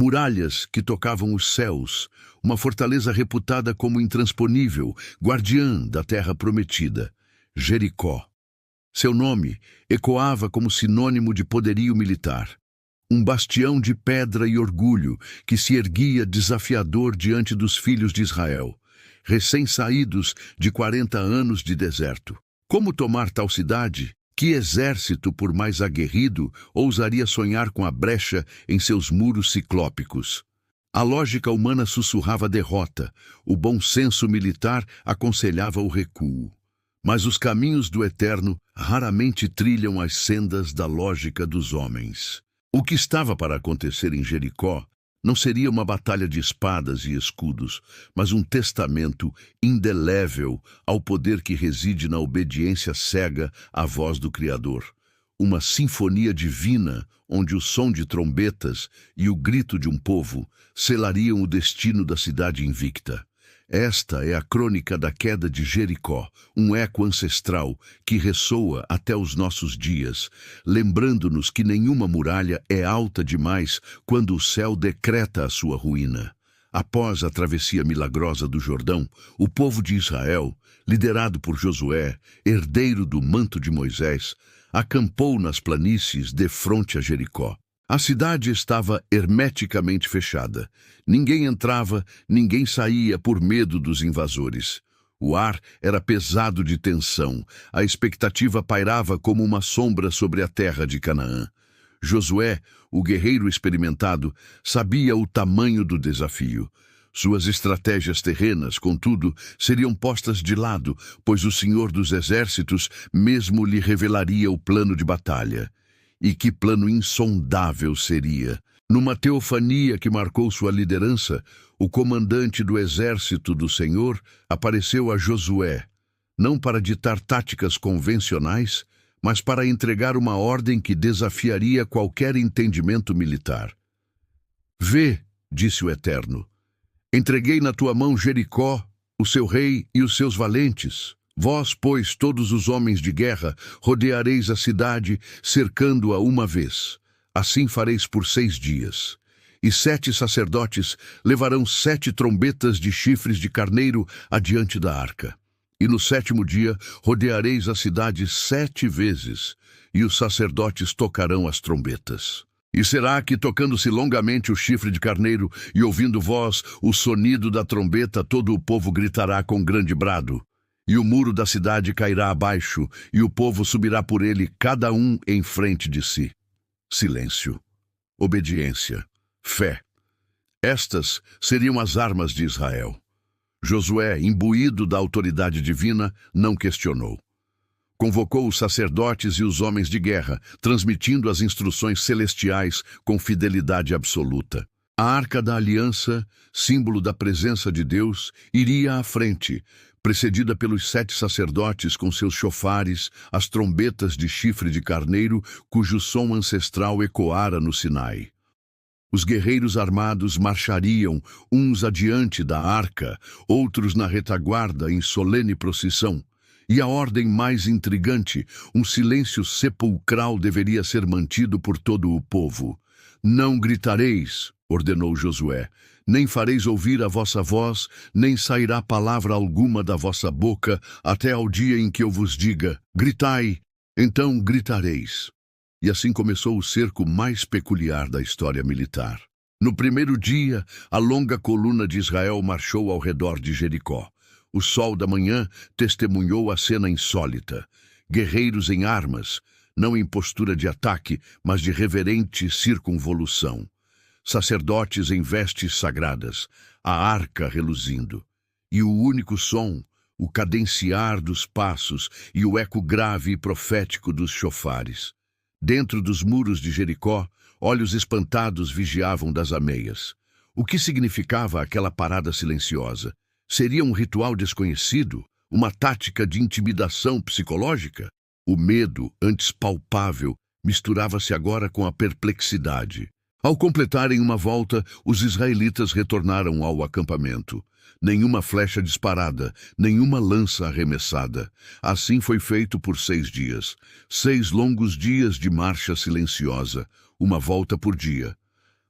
Muralhas que tocavam os céus, uma fortaleza reputada como intransponível, guardiã da terra prometida, Jericó. Seu nome ecoava como sinônimo de poderio militar. Um bastião de pedra e orgulho que se erguia desafiador diante dos filhos de Israel, recém-saídos de 40 anos de deserto. Como tomar tal cidade? Que exército, por mais aguerrido, ousaria sonhar com a brecha em seus muros ciclópicos? A lógica humana sussurrava a derrota, o bom senso militar aconselhava o recuo. Mas os caminhos do Eterno raramente trilham as sendas da lógica dos homens. O que estava para acontecer em Jericó não seria uma batalha de espadas e escudos, mas um testamento indelével ao poder que reside na obediência cega à voz do Criador. Uma sinfonia divina onde o som de trombetas e o grito de um povo selariam o destino da cidade invicta. Esta é a crônica da queda de Jericó, um eco ancestral que ressoa até os nossos dias, lembrando-nos que nenhuma muralha é alta demais quando o céu decreta a sua ruína. Após a travessia milagrosa do Jordão, o povo de Israel, liderado por Josué, herdeiro do manto de Moisés, acampou nas planícies defronte a Jericó. A cidade estava hermeticamente fechada. Ninguém entrava, ninguém saía por medo dos invasores. O ar era pesado de tensão. A expectativa pairava como uma sombra sobre a terra de Canaã. Josué, o guerreiro experimentado, sabia o tamanho do desafio. Suas estratégias terrenas, contudo, seriam postas de lado, pois o Senhor dos Exércitos mesmo lhe revelaria o plano de batalha. E que plano insondável seria! Numa teofania que marcou sua liderança, o comandante do exército do Senhor apareceu a Josué, não para ditar táticas convencionais, mas para entregar uma ordem que desafiaria qualquer entendimento militar. Vê, disse o Eterno, entreguei na tua mão Jericó, o seu rei e os seus valentes. Vós, pois, todos os homens de guerra, rodeareis a cidade, cercando-a uma vez. Assim fareis por 6 dias. E 7 sacerdotes levarão 7 trombetas de chifres de carneiro adiante da arca. E no 7º dia rodeareis a cidade 7 vezes, e os sacerdotes tocarão as trombetas. E será que, tocando-se longamente o chifre de carneiro, e ouvindo vós o sonido da trombeta, todo o povo gritará com grande brado? E o muro da cidade cairá abaixo, e o povo subirá por ele, cada um em frente de si. Silêncio, obediência, fé. Estas seriam as armas de Israel. Josué, imbuído da autoridade divina, não questionou. Convocou os sacerdotes e os homens de guerra, transmitindo as instruções celestiais com fidelidade absoluta. A Arca da Aliança, símbolo da presença de Deus, iria à frente, precedida pelos 7 sacerdotes com seus chofares, as trombetas de chifre de carneiro, cujo som ancestral ecoara no Sinai. Os guerreiros armados marchariam, uns adiante da arca, outros na retaguarda em solene procissão. E a ordem mais intrigante, um silêncio sepulcral deveria ser mantido por todo o povo. Não gritareis, ordenou Josué, nem fareis ouvir a vossa voz, nem sairá palavra alguma da vossa boca, até ao dia em que eu vos diga, gritai, então gritareis. E assim começou o cerco mais peculiar da história militar. No primeiro dia, a longa coluna de Israel marchou ao redor de Jericó. O sol da manhã testemunhou a cena insólita. Guerreiros em armas, não em postura de ataque, mas de reverente circunvolução. Sacerdotes em vestes sagradas, a arca reluzindo. E o único som, o cadenciar dos passos e o eco grave e profético dos chofares. Dentro dos muros de Jericó, olhos espantados vigiavam das ameias. O que significava aquela parada silenciosa? Seria um ritual desconhecido? Uma tática de intimidação psicológica? O medo, antes palpável, misturava-se agora com a perplexidade. Ao completarem uma volta, os israelitas retornaram ao acampamento. Nenhuma flecha disparada, nenhuma lança arremessada. Assim foi feito por 6 dias. 6 longos dias de marcha silenciosa, uma volta por dia.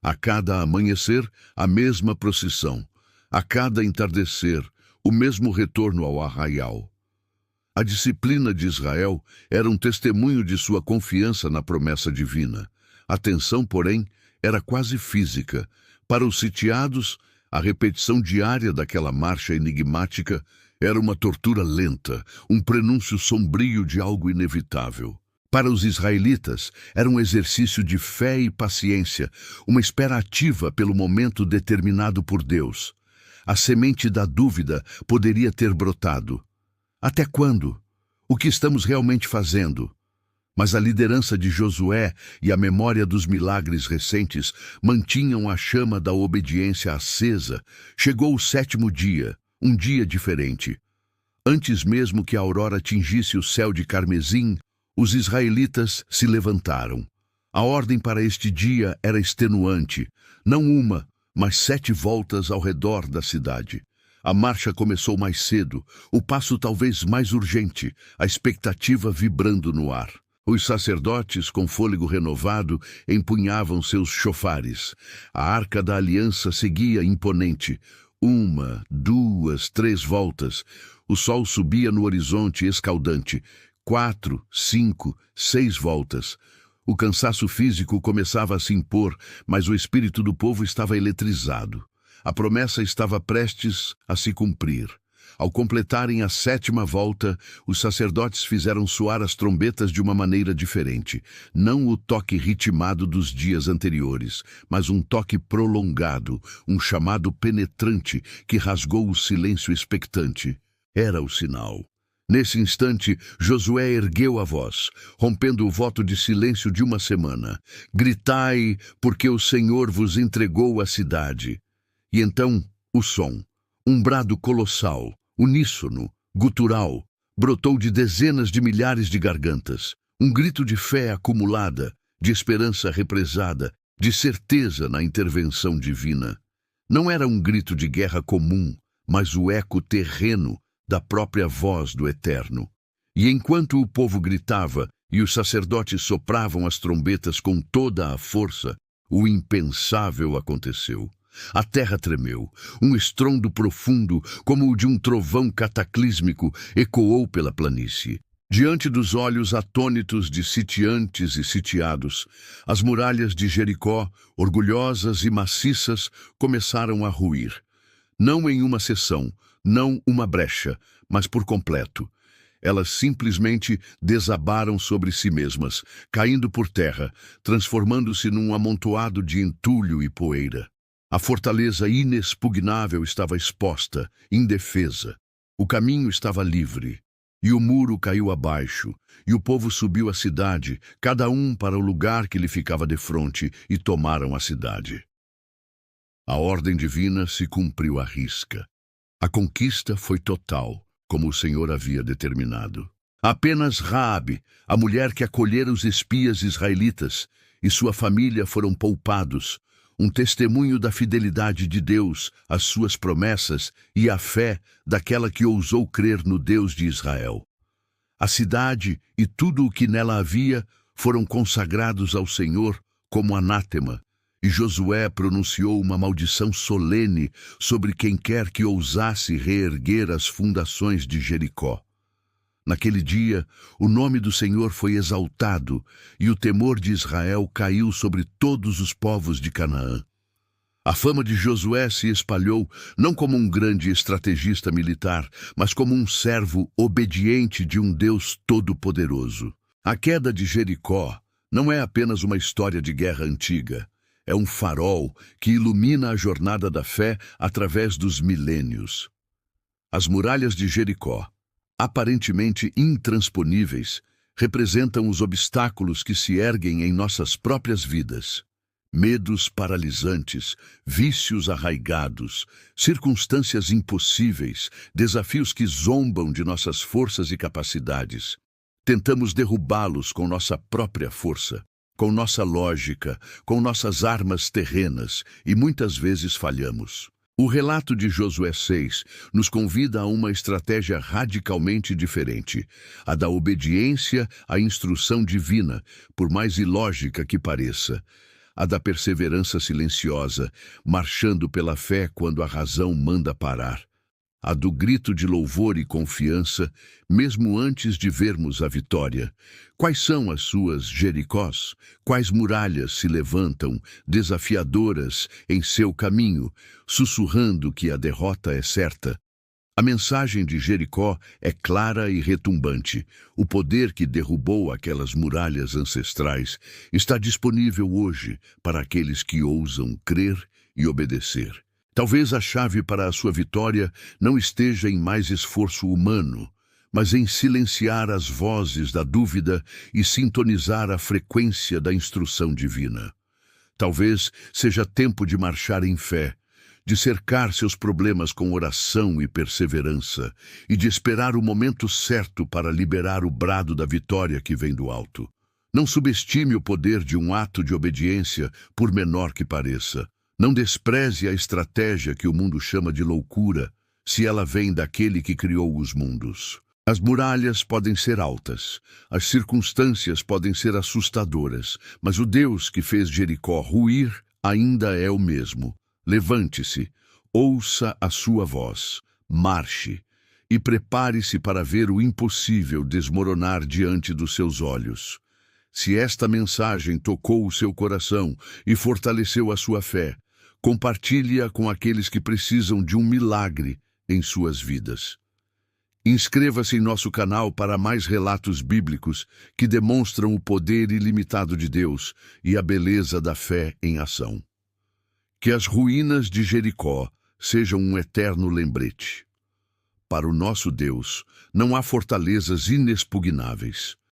A cada amanhecer, a mesma procissão. A cada entardecer, o mesmo retorno ao arraial. A disciplina de Israel era um testemunho de sua confiança na promessa divina. A tensão, porém, era quase física. Para os sitiados, a repetição diária daquela marcha enigmática era uma tortura lenta, um prenúncio sombrio de algo inevitável. Para os israelitas, era um exercício de fé e paciência, uma espera ativa pelo momento determinado por Deus. A semente da dúvida poderia ter brotado. Até quando? O que estamos realmente fazendo? Mas a liderança de Josué e a memória dos milagres recentes mantinham a chama da obediência acesa. Chegou o 7º dia, um dia diferente. Antes mesmo que a aurora tingisse o céu de carmesim, os israelitas se levantaram. A ordem para este dia era extenuante, não uma, mas 7 voltas ao redor da cidade. A marcha começou mais cedo, o passo talvez mais urgente, a expectativa vibrando no ar. Os sacerdotes, com fôlego renovado, empunhavam seus chofares. A arca da aliança seguia imponente. 1, 2, 3 voltas. O sol subia no horizonte escaldante. 4, 5, 6 voltas. O cansaço físico começava a se impor, mas o espírito do povo estava eletrizado. A promessa estava prestes a se cumprir. Ao completarem a 7ª volta, os sacerdotes fizeram soar as trombetas de uma maneira diferente. Não o toque ritmado dos dias anteriores, mas um toque prolongado, um chamado penetrante que rasgou o silêncio expectante. Era o sinal. Nesse instante, Josué ergueu a voz, rompendo o voto de silêncio de uma semana. Gritai, porque o Senhor vos entregou a cidade. E então, o som, um brado colossal, uníssono, gutural, brotou de dezenas de milhares de gargantas. Um grito de fé acumulada, de esperança represada, de certeza na intervenção divina. Não era um grito de guerra comum, mas o eco terreno da própria voz do Eterno. E enquanto o povo gritava e os sacerdotes sopravam as trombetas com toda a força, o impensável aconteceu. A terra tremeu. Um estrondo profundo, como o de um trovão cataclísmico, ecoou pela planície. Diante dos olhos atônitos de sitiantes e sitiados, as muralhas de Jericó, orgulhosas e maciças, começaram a ruir. Não em uma seção, não uma brecha, mas por completo. Elas simplesmente desabaram sobre si mesmas, caindo por terra, transformando-se num amontoado de entulho e poeira. A fortaleza inexpugnável estava exposta, indefesa. O caminho estava livre, e o muro caiu abaixo, e o povo subiu a cidade, cada um para o lugar que lhe ficava defronte, e tomaram a cidade. A ordem divina se cumpriu à risca. A conquista foi total, como o Senhor havia determinado. Apenas Raabe, a mulher que acolhera os espias israelitas, e sua família foram poupados, um testemunho da fidelidade de Deus, às suas promessas e à fé daquela que ousou crer no Deus de Israel. A cidade e tudo o que nela havia foram consagrados ao Senhor como anátema, e Josué pronunciou uma maldição solene sobre quem quer que ousasse reerguer as fundações de Jericó. Naquele dia, o nome do Senhor foi exaltado, e o temor de Israel caiu sobre todos os povos de Canaã. A fama de Josué se espalhou não como um grande estrategista militar, mas como um servo obediente de um Deus todo-poderoso. A queda de Jericó não é apenas uma história de guerra antiga. É um farol que ilumina a jornada da fé através dos milênios. As muralhas de Jericó, aparentemente intransponíveis, representam os obstáculos que se erguem em nossas próprias vidas. Medos paralisantes, vícios arraigados, circunstâncias impossíveis, desafios que zombam de nossas forças e capacidades. Tentamos derrubá-los com nossa própria força, com nossa lógica, com nossas armas terrenas, e muitas vezes falhamos. O relato de Josué 6 nos convida a uma estratégia radicalmente diferente, a da obediência à instrução divina, por mais ilógica que pareça. a da perseverança silenciosa, marchando pela fé quando a razão manda parar. A do grito de louvor e confiança, mesmo antes de vermos a vitória. Quais são as suas Jericós? Quais muralhas se levantam, desafiadoras, em seu caminho, sussurrando que a derrota é certa? A mensagem de Jericó é clara e retumbante. O poder que derrubou aquelas muralhas ancestrais está disponível hoje para aqueles que ousam crer e obedecer. Talvez a chave para a sua vitória não esteja em mais esforço humano, mas em silenciar as vozes da dúvida e sintonizar a frequência da instrução divina. Talvez seja tempo de marchar em fé, de cercar seus problemas com oração e perseverança, e de esperar o momento certo para liberar o brado da vitória que vem do alto. Não subestime o poder de um ato de obediência, por menor que pareça. Não despreze a estratégia que o mundo chama de loucura, se ela vem daquele que criou os mundos. As muralhas podem ser altas, as circunstâncias podem ser assustadoras, mas o Deus que fez Jericó ruir ainda é o mesmo. Levante-se, ouça a sua voz, marche e prepare-se para ver o impossível desmoronar diante dos seus olhos. Se esta mensagem tocou o seu coração e fortaleceu a sua fé, compartilhe-a com aqueles que precisam de um milagre em suas vidas. Inscreva-se em nosso canal para mais relatos bíblicos que demonstram o poder ilimitado de Deus e a beleza da fé em ação. Que as ruínas de Jericó sejam um eterno lembrete. Para o nosso Deus, não há fortalezas inexpugnáveis.